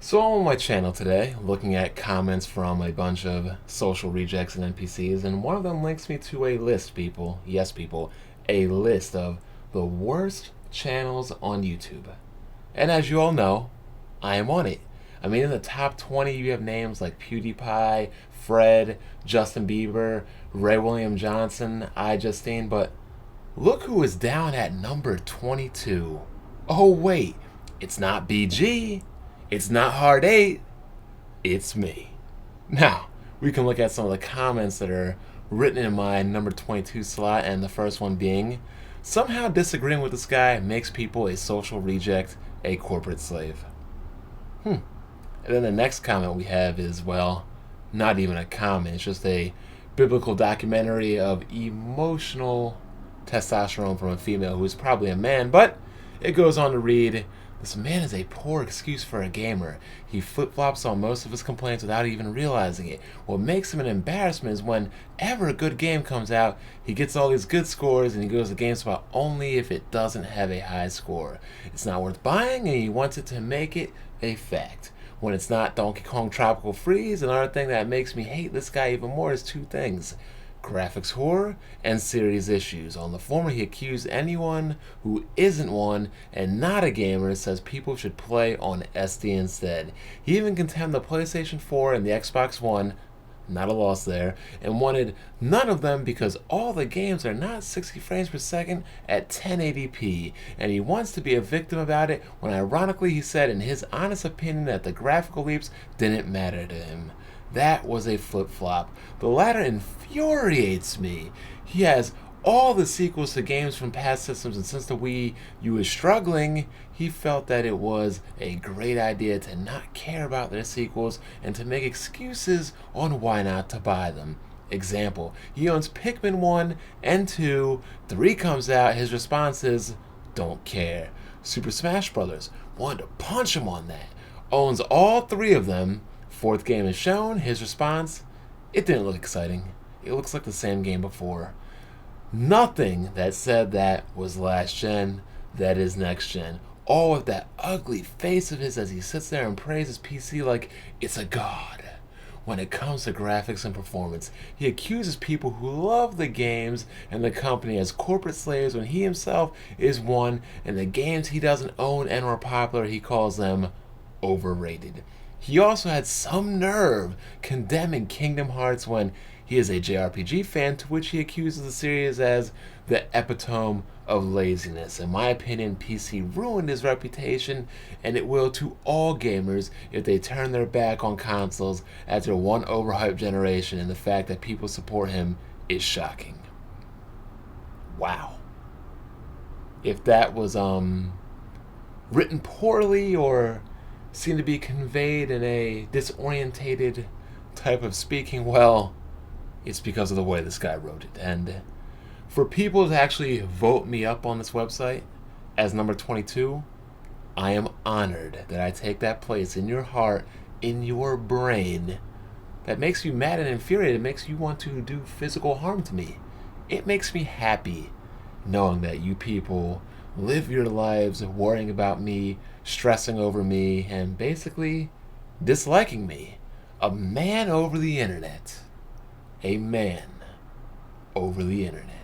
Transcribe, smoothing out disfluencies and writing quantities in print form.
So I'm on my channel today looking at comments from a bunch of social rejects and NPCs, and one of them links me to a list, people. Yes, people. A list of the worst channels on YouTube. And as you all know, I am on it. I mean, in the top 20, you have names like PewDiePie, Fred, Justin Bieber, Ray William Johnson, iJustine, but look who is down at number 22. Oh, wait, it's not BG. It's not Hard 8. It's me. Now, we can look at some of the comments that are written in my number 22 slot, and the first one being, somehow disagreeing with this guy makes people a social reject, a corporate slave. And then the next comment we have is, well, not even a comment. It's just a biblical documentary of emotional testosterone from a female who is probably a man, but it goes on to read, this man is a poor excuse for a gamer. He flip-flops on most of his complaints without even realizing it. What makes him an embarrassment is whenever a good game comes out, he gets all these good scores and he goes to GameSpot only if it doesn't have a high score. It's not worth buying and he wants it to make it a fact. When it's not Donkey Kong Tropical Freeze, another thing that makes me hate this guy even more is two things: graphics horror and series issues. On the former, he accused anyone who isn't one and not a gamer, says people should play on SD instead. He even condemned the PlayStation 4 and the Xbox One, not a loss there, and wanted none of them because all the games are not 60 frames per second at 1080p, and he wants to be a victim about it when ironically he said in his honest opinion that the graphical leaps didn't matter to him. That was a flip-flop. The latter infuriates me. He has all the sequels to games from past systems, and since the Wii U is struggling, he felt that it was a great idea to not care about their sequels and to make excuses on why not to buy them. Example, he owns Pikmin 1 and 2, 3 comes out, his response is, don't care. Super Smash Bros. Wanted to punch him on that. Owns all 3 of them. 4th game is shown, his response, it didn't look exciting. It looks like the same game before. Nothing that said that was last gen, that is next gen. All with that ugly face of his as he sits there and praises PC like it's a god. When it comes to graphics and performance, he accuses people who love the games and the company as corporate slaves when he himself is one, and the games he doesn't own and are popular, he calls them overrated. He also had some nerve condemning Kingdom Hearts when he is a JRPG fan, to which he accuses the series as the epitome of laziness. In my opinion, PC ruined his reputation, and it will to all gamers if they turn their back on consoles after one overhyped generation, and the fact that people support him is shocking. Wow. If that was written poorly or seemed to be conveyed in a disorientated type of speaking, well, it's because of the way this guy wrote it. And for people to actually vote me up on this website as number 22, I am honored that I take that place in your heart, in your brain, that makes you mad and infuriated, makes you want to do physical harm to me. It makes me happy knowing that you people live your lives worrying about me, stressing over me, and basically disliking me. A man over the internet. A man over the internet.